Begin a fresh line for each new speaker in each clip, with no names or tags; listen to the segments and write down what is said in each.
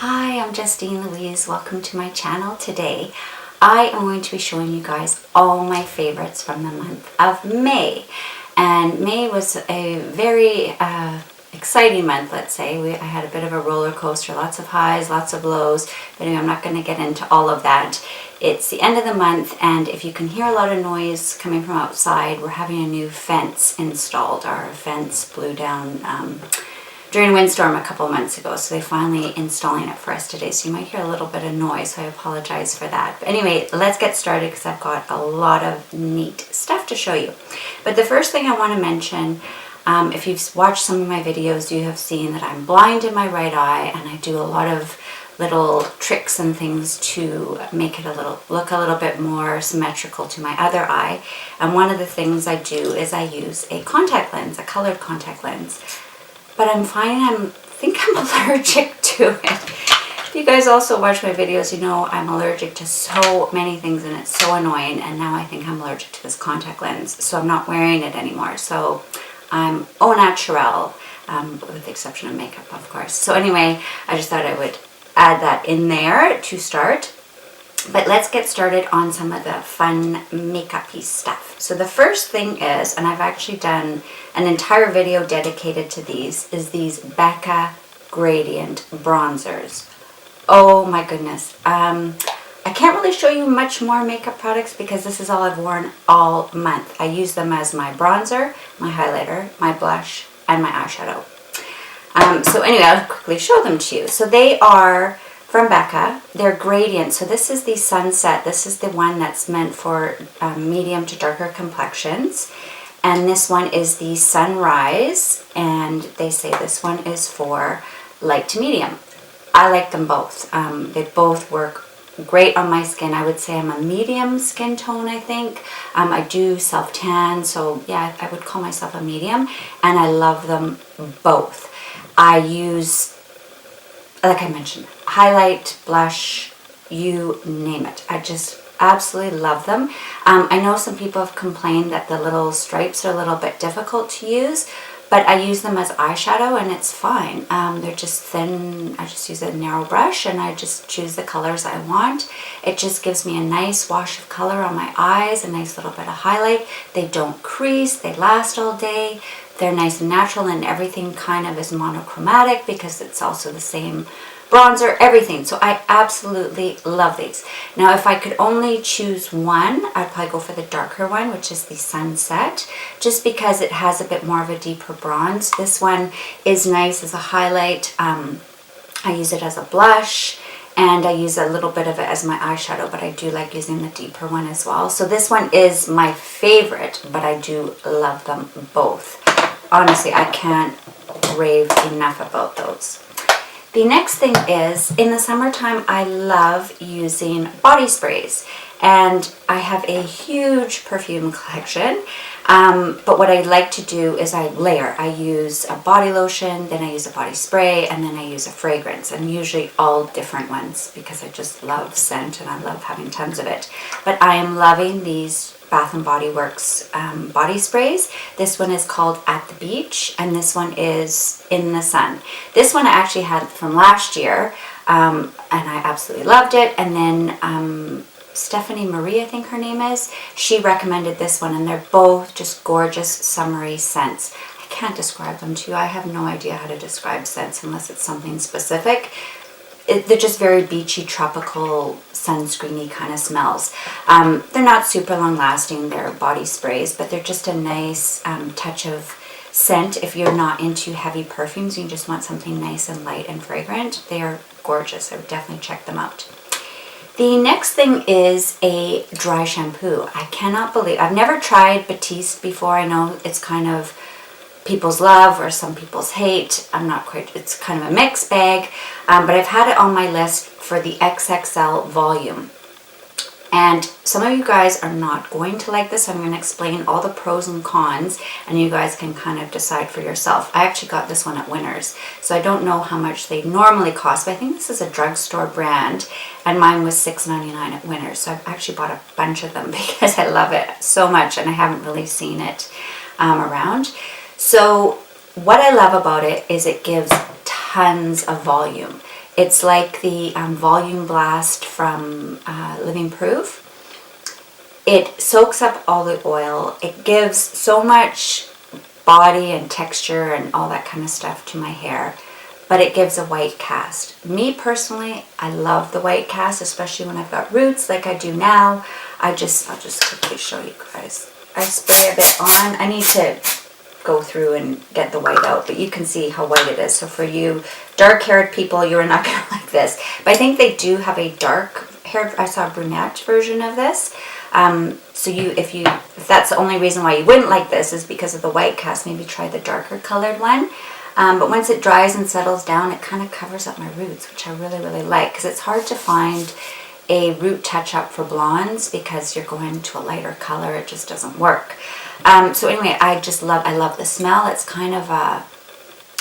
Hi, I'm Justine Louise. Welcome to my channel. Today I am going to be showing you guys all my favorites from the month of May. And May was a very exciting month, let's say. I had a bit of a roller coaster, lots of highs, lots of lows. But anyway, I'm not going to get into all of that. It's the end of the month, and if you can hear a lot of noise coming from outside, we're having a new fence installed. Our fence blew down during a windstorm a couple months ago, so they're finally installing it for us today. So you might hear a little bit of noise, so I apologize for that. But anyway, let's get started because I've got a lot of neat stuff to show you. But the first thing I want to mention, if you've watched some of my videos, you have seen that I'm blind in my right eye, and I do a lot of little tricks and things to make it look a little bit more symmetrical to my other eye. And one of the things I do is I use a contact lens, a colored contact lens. But I'm finding I think I'm allergic to it. If you guys also watch my videos, you know I'm allergic to so many things and it's so annoying, and now I think I'm allergic to this contact lens, so I'm not wearing it anymore. So I'm au naturel, with the exception of makeup, of course. So anyway, I just thought I would add that in there to start. But let's get started on some of the fun makeup-y stuff. So the first thing is, and I've actually done an entire video dedicated to these, is these BECCA Gradient Bronzers. Oh my goodness. I can't really show you much more makeup products because this is all I've worn all month. I use them as my bronzer, my highlighter, my blush, and my eyeshadow. So anyway, I'll quickly show them to you. So they are from BECCA. They're gradient. So this is the Sunset. This is the one that's meant for medium to darker complexions. And this one is the Sunrise. And they say this one is for light to medium. I like them both. They both work great on my skin. I would say I'm a medium skin tone, I think. I do self-tan. So yeah, I would call myself a medium. And I love them both. I use, like I mentioned, highlight, blush, you name it. I just absolutely love them. I know some people have complained that the little stripes are a little bit difficult to use, but I use them as eyeshadow and it's fine. They're just thin. I just use a narrow brush and I just choose the colors I want. It just gives me a nice wash of color on my eyes, a nice little bit of highlight. They don't crease, they last all day. They're nice and natural, and everything kind of is monochromatic because it's also the same bronzer, everything. So I absolutely love these. Now, if I could only choose one, I'd probably go for the darker one, which is the Sunset, just because it has a bit more of a deeper bronze. This one is nice as a highlight. I use it as a blush, and I use a little bit of it as my eyeshadow, but I do like using the deeper one as well. So this one is my favorite, but I do love them both. Honestly, I can't rave enough about those. The next thing is, in the summertime, I love using body sprays. And I have a huge perfume collection. But what I like to do is I layer. I use a body lotion, then I use a body spray, and then I use a fragrance. And usually all different ones because I just love scent and I love having tons of it. But I am loving these Bath & Body Works body sprays. This one is called At the Beach, and this one is In the Sun. This one I actually had from last year, and I absolutely loved it. And then Stephanie Marie, I think her name is, she recommended this one, and they're both just gorgeous summery scents. I can't describe them to you. I have no idea how to describe scents unless it's something specific. They're just very beachy, tropical, sunscreeny kind of smells. They're not super long lasting, they're body sprays, but they're just a nice touch of scent. If you're not into heavy perfumes, you just want something nice and light and fragrant, they are gorgeous. I would definitely check them out. The next thing is a dry shampoo. I cannot believe, I've never tried Batiste before. I know it's kind of people's love or some people's hate. I'm not quite, it's kind of a mixed bag, but I've had it on my list for the XXL volume. And some of you guys are not going to like this. I'm going to explain all the pros and cons, and you guys can kind of decide for yourself. I actually got this one at Winners, so I don't know how much they normally cost, but I think this is a drugstore brand, and mine was $6.99 at Winners. So I've actually bought a bunch of them because I love it so much, and I haven't really seen it around. So what I love about it is it gives tons of volume. It's like the Volume Blast from Living Proof. It soaks up all the oil. It gives so much body and texture and all that kind of stuff to my hair, but it gives a white cast. Me personally, I love the white cast, especially when I've got roots like I do now. I'll just quickly show you guys. I spray a bit on. I need to go through and get the white out, but you can see how white it is. So for you dark-haired people, you're not going to like this. But I think they do have a dark-haired, I saw a brunette version of this. So if that's the only reason why you wouldn't like this is because of the white cast, maybe try the darker colored one. But once it dries and settles down, it kind of covers up my roots, which I really, really like, because it's hard to find a root touch-up for blondes because you're going to a lighter color. It just doesn't work. So anyway, I love the smell. It's kind of a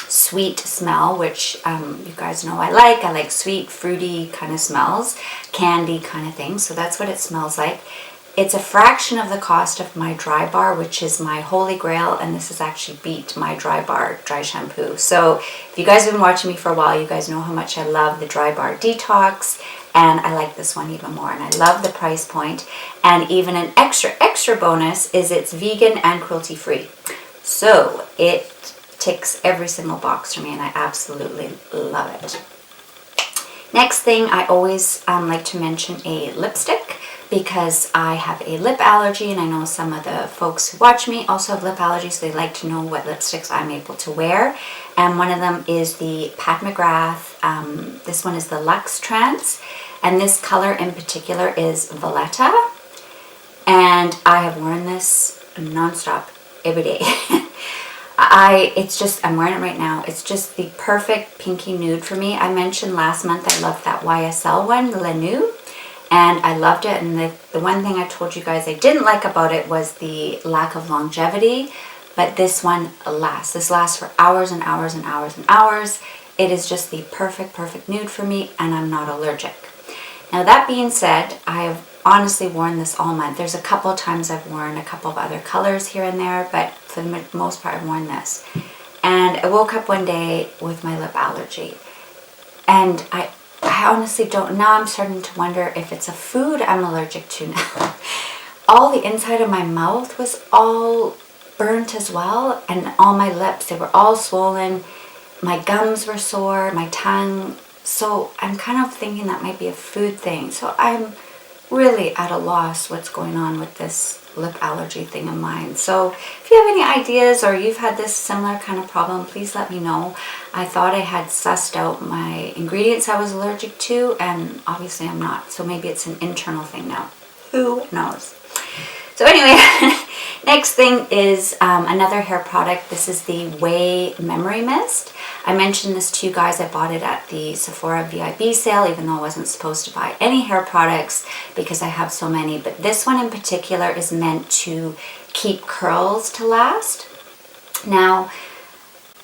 sweet smell, which you guys know I like. I like sweet, fruity kind of smells, candy kind of thing. So that's what it smells like. It's a fraction of the cost of my Dry Bar, which is my holy grail, and this has actually beat my Dry Bar dry shampoo. So if you guys have been watching me for a while, you guys know how much I love the Dry Bar Detox, and I like this one even more, and I love the price point. And even an extra bonus is it's vegan and cruelty free. So it ticks every single box for me, and I absolutely love it. Next thing, I always like to mention a lipstick, because I have a lip allergy, and I know some of the folks who watch me also have lip allergies, so they like to know what lipsticks I'm able to wear. And one of them is the Pat McGrath. This one is the Luxetrance, and this color in particular is Valetta. And I have worn this nonstop every day. I'm wearing it right now. It's just the perfect pinky nude for me. I mentioned last month I loved that YSL one, the Nude. And I loved it, and the one thing I told you guys I didn't like about it was the lack of longevity, but this one lasts. This lasts for hours and hours and hours and hours. It is just the perfect nude for me, and I'm not allergic. Now that being said, I have honestly worn this all month. There's a couple of times I've worn a couple of other colors here and there, but for the most part I've worn this. And I woke up one day with my lip allergy, and I honestly don't. Now I'm starting to wonder if it's a food I'm allergic to now. All the inside of my mouth was all burnt as well, and all my lips, they were all swollen. My gums were sore, my tongue. So I'm kind of thinking that might be a food thing. So I'm really at a loss what's going on with this lip allergy thing of mine. So if you have any ideas or you've had this similar kind of problem, please let me know. I thought I had sussed out my ingredients I was allergic to, and obviously I'm not. So maybe it's an internal thing now. Who knows? So anyway, next thing is another hair product. This is the Way Memory Mist. I mentioned this to you guys. I bought it at the Sephora VIB sale, even though I wasn't supposed to buy any hair products because I have so many. But this one in particular is meant to keep curls to last. Now,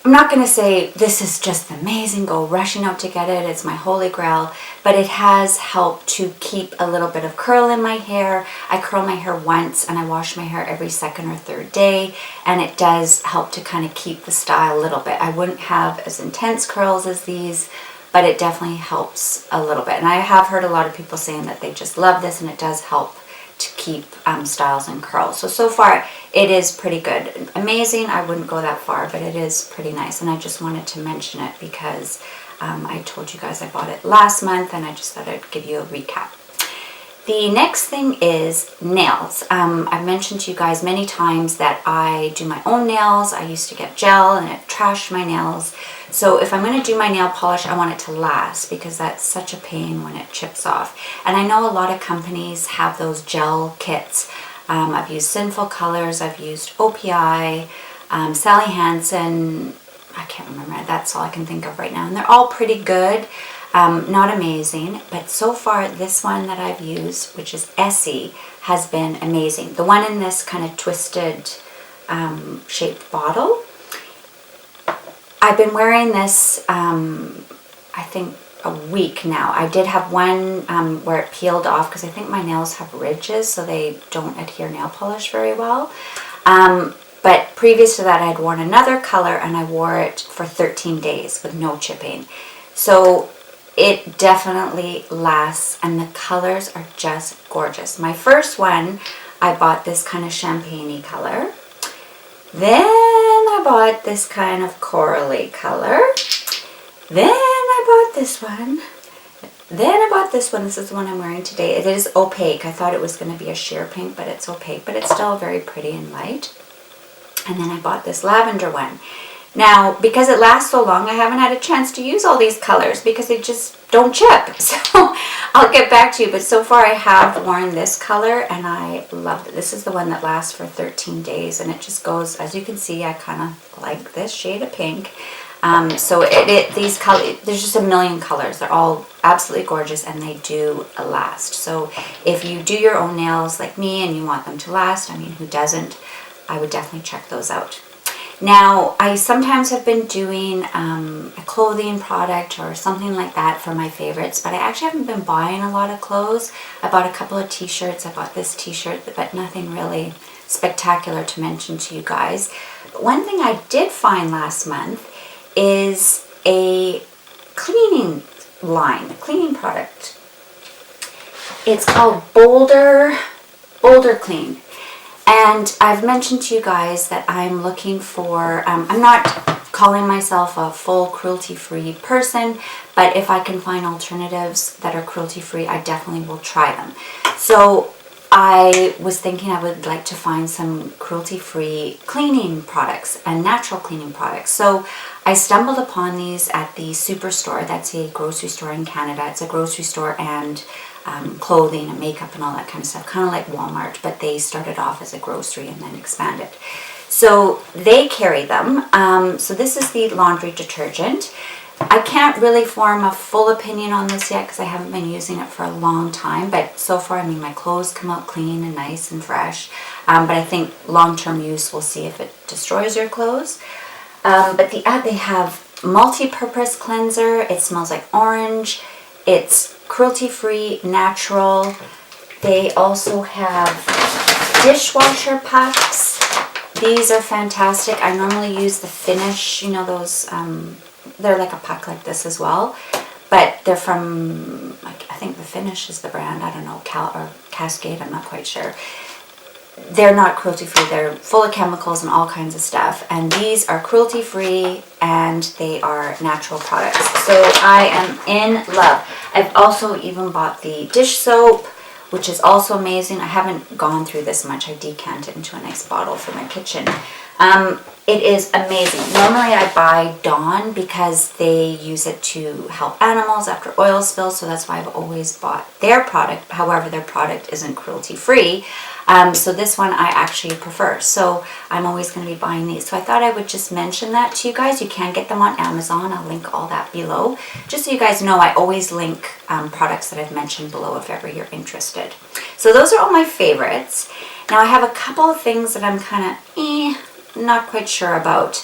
I'm not going to say this is just amazing, go rushing out to get it, it's my holy grail, but it has helped to keep a little bit of curl in my hair. I curl my hair once and I wash my hair every second or third day, and it does help to kind of keep the style a little bit. I wouldn't have as intense curls as these, but it definitely helps a little bit. And I have heard a lot of people saying that they just love this, and it does help to keep styles and curls. So far it is pretty good. Amazing, I wouldn't go that far, but it is pretty nice, and I just wanted to mention it because I told you guys I bought it last month, and I just thought I'd give you a recap. The next thing is nails. I've mentioned to you guys many times that I do my own nails. I used to get gel and it trashed my nails. So if I'm going to do my nail polish, I want it to last, because that's such a pain when it chips off. And I know a lot of companies have those gel kits. I've used Sinful Colors, I've used OPI, Sally Hansen, I can't remember, that's all I can think of right now. And they're all pretty good, not amazing, but so far this one that I've used, which is Essie, has been amazing. The one in this kind of twisted shaped bottle, I've been wearing this, I think, a week now. I did have one where it peeled off because I think my nails have ridges, so they don't adhere nail polish very well. But previous to that, I had worn another color, and I wore it for 13 days with no chipping. So it definitely lasts, and the colors are just gorgeous. My first one, I bought this kind of champagne-y color. Then I bought this kind of corally color. Then I bought this one. Then I bought this one. This is the one I'm wearing today. It is opaque. I thought it was going to be a sheer pink, but it's opaque. But it's still very pretty and light. And then I bought this lavender one. Now, because it lasts so long, I haven't had a chance to use all these colors because they just don't chip. So I'll get back to you. But so far I have worn this color and I love it. This is the one that lasts for 13 days. And it just goes, as you can see, I kind of like this shade of pink. So these colors, there's just a million colors. They're all absolutely gorgeous and they do last. So if you do your own nails like me and you want them to last, I mean, who doesn't? I would definitely check those out. Now, I sometimes have been doing a clothing product or something like that for my favorites, but I actually haven't been buying a lot of clothes. I bought a couple of t-shirts. I bought this t-shirt, but nothing really spectacular to mention to you guys. But one thing I did find last month is a cleaning line, a cleaning product. It's called Boulder Clean. And I've mentioned to you guys that I'm looking for, I'm not calling myself a full cruelty-free person, but if I can find alternatives that are cruelty-free, I definitely will try them. So I was thinking I would like to find some cruelty-free cleaning products and natural cleaning products. So I stumbled upon these at the Superstore. That's a grocery store in Canada. It's a grocery store and clothing and makeup and all that kind of stuff, kind of like Walmart, but they started off as a grocery and then expanded. So they carry them. So this is the laundry detergent. I can't really form a full opinion on this yet because I haven't been using it for a long time, but so far, I mean, my clothes come out clean and nice and fresh, but I think long-term use, we'll see if it destroys your clothes. But they have multi-purpose cleanser. It smells like orange. It's cruelty-free, natural. They also have dishwasher pucks. These are fantastic. I normally use the Finish, you know, those, they're like a puck like this as well, but they're from, like, I think the Finish is the brand, I don't know, or Cascade, I'm not quite sure. They're not cruelty-free. They're full of chemicals and all kinds of stuff. And these are cruelty-free and they are natural products. So I am in love. I've also even bought the dish soap, which is also amazing. I haven't gone through this much. I decant it into a nice bottle for my kitchen. It is amazing. Normally I buy Dawn because they use it to help animals after oil spills, so that's why I've always bought their product. However, their product isn't cruelty-free. So this one I actually prefer. So I'm always going to be buying these. So I thought I would just mention that to you guys. You can get them on Amazon. I'll link all that below. Just so you guys know, I always link products that I've mentioned below if ever you're interested. So those are all my favorites. Now I have a couple of things that I'm kind of not quite sure about.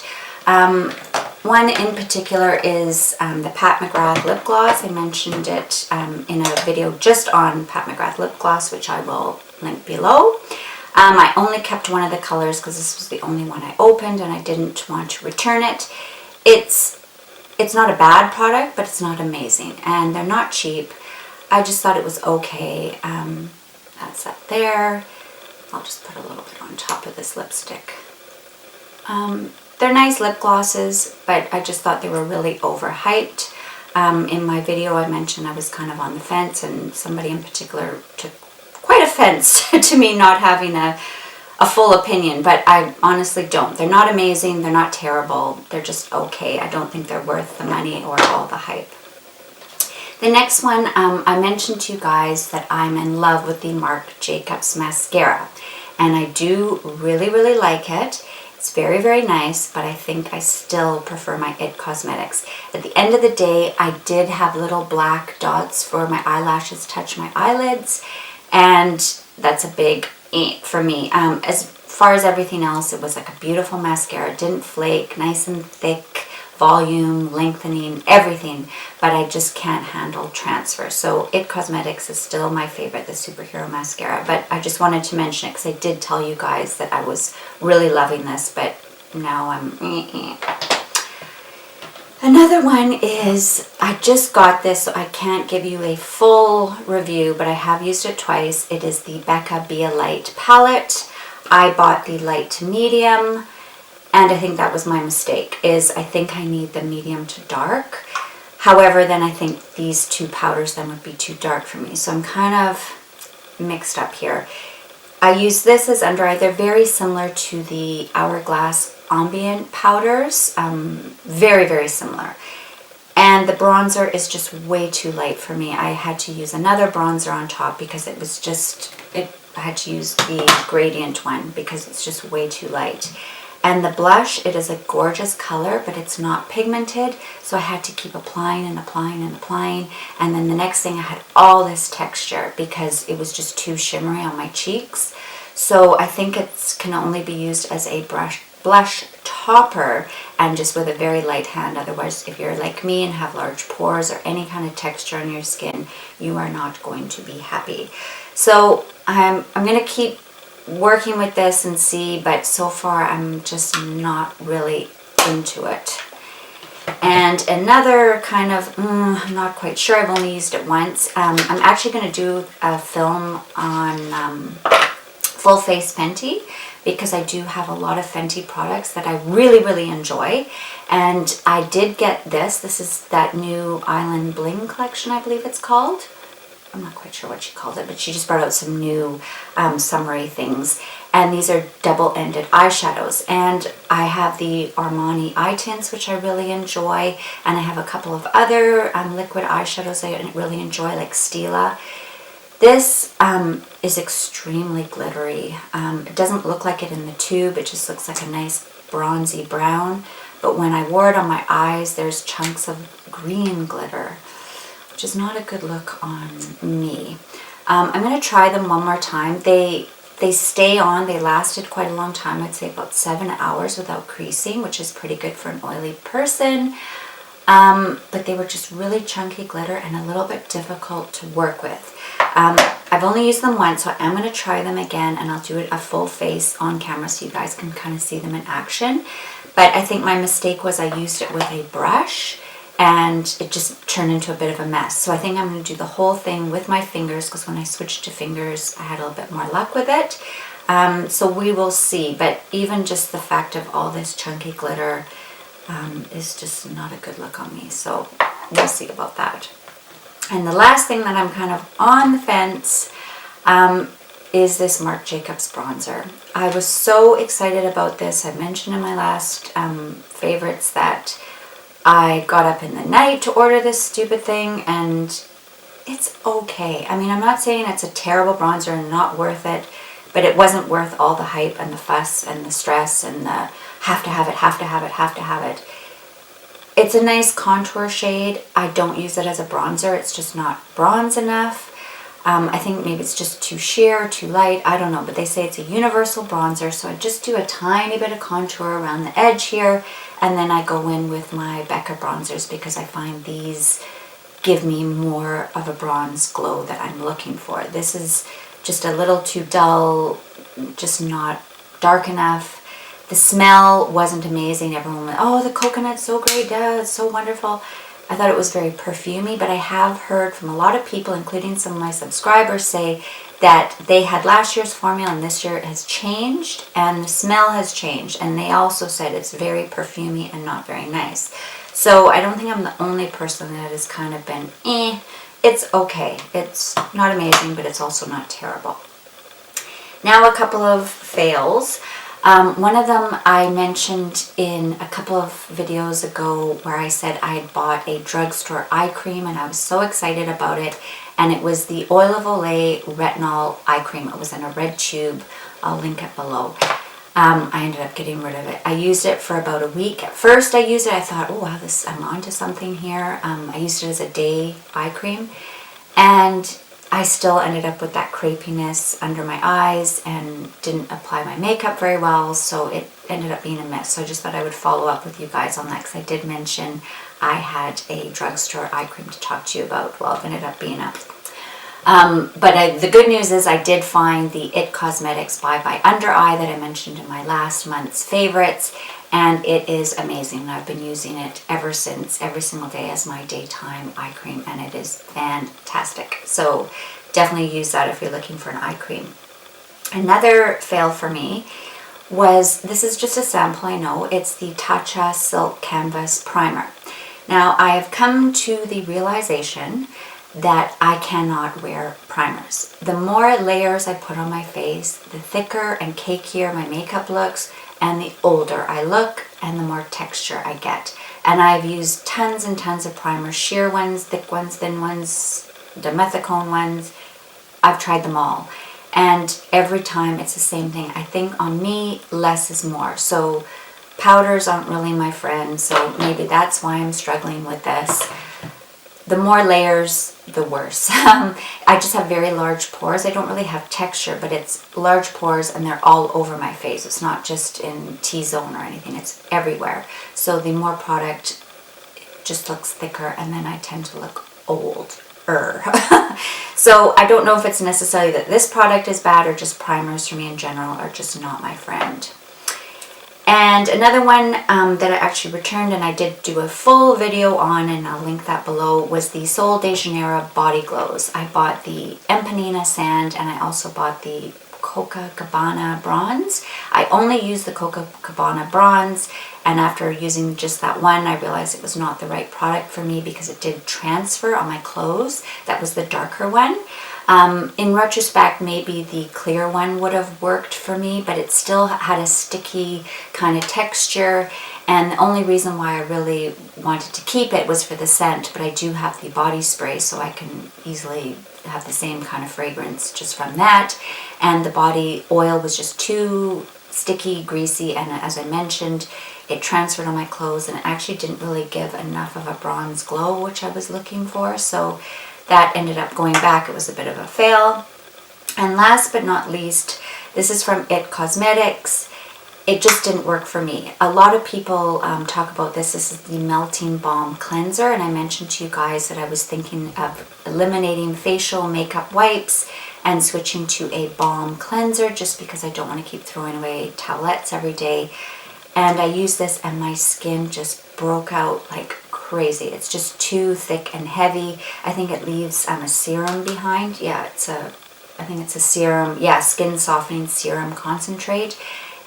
One in particular is the Pat McGrath lip gloss. I mentioned it in a video just on Pat McGrath lip gloss, which I will link below. I only kept one of the colors because this was the only one I opened and I didn't want to return it. It's not a bad product, but it's not amazing, and they're not cheap. I just thought it was okay. That's that there. I'll just put a little bit on top of this lipstick. They're nice lip glosses, but I just thought they were really overhyped. In my video I mentioned I was kind of on the fence, and somebody in particular took quite offense to me not having a full opinion, but I honestly don't. They're not amazing, they're not terrible, they're just okay. I don't think they're worth the money or all the hype. The next one, I mentioned to you guys that I'm in love with the Marc Jacobs mascara, and I do really, really like it. It's very, very nice, but I think I still prefer my IT Cosmetics. At the end of the day, I did have little black dots for my eyelashes touch my eyelids, and that's a big for me. As far as everything else, it was like a beautiful mascara. It didn't flake, nice and thick, volume, lengthening, everything, but I just can't handle transfer. So IT Cosmetics is still my favorite, the Superhero Mascara, but I just wanted to mention it because I did tell you guys that I was really loving this, but now I'm Another one is, I just got this, so I can't give you a full review, but I have used it twice. It is the BECCA Be Light palette. I bought the light to medium, and I think that was my mistake, is I think I need the medium to dark. However, then I think these two powders then would be too dark for me. So I'm kind of mixed up here. I use this as under eye. They're very similar to the Hourglass Ambient powders. Very, very similar. And the bronzer is just way too light for me. I had to use another bronzer on top because it was just, I had to use the gradient one because it's just way too light. And the blush, it is a gorgeous color, but it's not pigmented, so I had to keep applying and applying and applying. And then the next thing, I had all this texture because it was just too shimmery on my cheeks. So I think it can only be used as a blush topper and just with a very light hand. Otherwise, if you're like me and have large pores or any kind of texture on your skin, you are not going to be happy. So I'm going to keep working with this and see, but so far I'm just not really into it. And another kind of, I'm not quite sure, I've only used it once. I'm actually going to do a film on full face Fenty because I do have a lot of Fenty products that I really, really enjoy. And I did get this. This is that new Island Bling collection, I believe it's called. I'm not quite sure what she called it, but she just brought out some new summery things. And these are double-ended eyeshadows. And I have the Armani eye tints, which I really enjoy. And I have a couple of other liquid eyeshadows I really enjoy, like Stila. This is extremely glittery. It doesn't look like it in the tube. It just looks like a nice bronzy brown. But when I wore it on my eyes, there's chunks of green glitter, which is not a good look on me. I'm going to try them one more time. They stay on. They lasted quite a long time. I'd say about 7 hours without creasing, which is pretty good for an oily person. But they were just really chunky glitter and a little bit difficult to work with. I've only used them once, so I'm going to try them again, and I'll do it a full face on camera so you guys can kind of see them in action. But I think my mistake was I used it with a brush, and it just turned into a bit of a mess. So I think I'm going to do the whole thing with my fingers, because when I switched to fingers, I had a little bit more luck with it. So we will see. But even just the fact of all this chunky glitter is just not a good look on me. So we'll see about that. And the last thing that I'm kind of on the fence is this Marc Jacobs bronzer. I was so excited about this. I mentioned in my last favorites that I got up in the night to order this stupid thing, and it's okay. I mean, I'm not saying it's a terrible bronzer and not worth it, but it wasn't worth all the hype and the fuss and the stress and the have to have it, have to have it, have to have it. It's a nice contour shade. I don't use it as a bronzer. It's just not bronze enough. I think maybe it's just too sheer, too light. I don't know, but they say it's a universal bronzer, so I just do a tiny bit of contour around the edge here, and then I go in with my BECCA bronzers because I find these give me more of a bronze glow that I'm looking for. This is just a little too dull, just not dark enough. The smell wasn't amazing. Everyone went, oh, the coconut's so great, Dad, it's so wonderful. I thought it was very perfumey, but I have heard from a lot of people, including some of my subscribers, say that they had last year's formula and this year it has changed and the smell has changed. And they also said it's very perfumey and not very nice. So I don't think I'm the only person that has kind of been, it's okay. It's not amazing, but it's also not terrible. Now a couple of fails. One of them I mentioned in a couple of videos ago where I said I had bought a drugstore eye cream and I was so excited about it, and it was the Oil of Olay Retinol Eye Cream. It was in a red tube. I'll link it below. I ended up getting rid of it. I used it for about a week. At first I used it, I thought, oh wow, I'm onto something here. I used it as a day eye cream, and I still ended up with that crepiness under my eyes and didn't apply my makeup very well, so it ended up being a mess. So I just thought I would follow up with you guys on that because I did mention I had a drugstore eye cream to talk to you about. Well, it ended up being a... the good news is I did find the IT Cosmetics Bye Bye Under Eye that I mentioned in my last month's favorites, and it is amazing. I've been using it ever since, every single day as my daytime eye cream, and it is fantastic. So definitely use that if you're looking for an eye cream. Another fail for me was, this is just a sample, I know, it's the Tatcha Silk Canvas Primer. Now, I have come to the realization that I cannot wear primers. The more layers I put on my face, the thicker and cakier my makeup looks, and the older I look, and the more texture I get. And I've used tons and tons of primers, sheer ones, thick ones, thin ones, dimethicone ones. I've tried them all. And every time it's the same thing. I think on me, less is more. So powders aren't really my friend, so maybe that's why I'm struggling with this. The more layers, the worse. I just have very large pores. I don't really have texture, but it's large pores and they're all over my face. It's not just in T-zone or anything. It's everywhere. So the more product, it just looks thicker, and then I tend to look old. So I don't know if it's necessarily that this product is bad, or just primers for me in general are just not my friend. And another one that I actually returned, and I did do a full video on, and I'll link that below, was the Sol de Janeiro Body Glows. I bought the Empanina Sand, and I also bought the Copacabana Bronze. I only used the Copacabana Bronze, and after using just that one, I realized it was not the right product for me because it did transfer on my clothes. That was the darker one. In retrospect, maybe the clear one would have worked for me, but it still had a sticky kind of texture, and the only reason why I really wanted to keep it was for the scent, but I do have the body spray, so I can easily have the same kind of fragrance just from that. And the body oil was just too sticky, greasy, and as I mentioned, it transferred on my clothes, and it actually didn't really give enough of a bronze glow, which I was looking for, so that ended up going back. It was a bit of a fail. And last but not least, this is from IT Cosmetics. It just didn't work for me. A lot of people talk about this. This is the Melting Balm Cleanser, and I mentioned to you guys that I was thinking of eliminating facial makeup wipes and switching to a balm cleanser, just because I don't want to keep throwing away towelettes every day. And I used this, and my skin just broke out like crazy. It's just too thick and heavy. I think it leaves a serum behind. Yeah, I think it's a serum. Yeah, skin softening serum concentrate.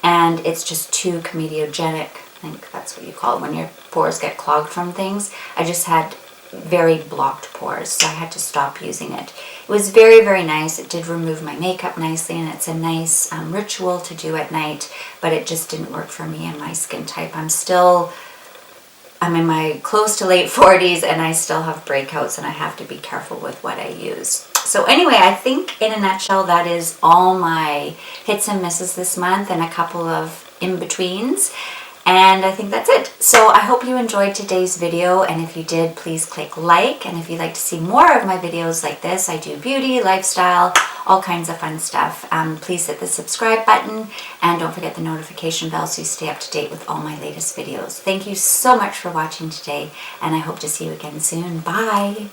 And it's just too comedogenic. I think that's what you call it when your pores get clogged from things. I just had very blocked pores, so I had to stop using it. It was very, very nice. It did remove my makeup nicely, and it's a nice ritual to do at night, but it just didn't work for me and my skin type. I'm in my close to late 40s, and I still have breakouts, and I have to be careful with what I use. So anyway, I think in a nutshell, that is all my hits and misses this month, and a couple of in-betweens. And I think that's it. So I hope you enjoyed today's video, and if you did, please click like. And if you'd like to see more of my videos like this, I do beauty, lifestyle, all kinds of fun stuff. Please hit the subscribe button, and don't forget the notification bell so you stay up to date with all my latest videos. Thank you so much for watching today, and I hope to see you again soon. Bye!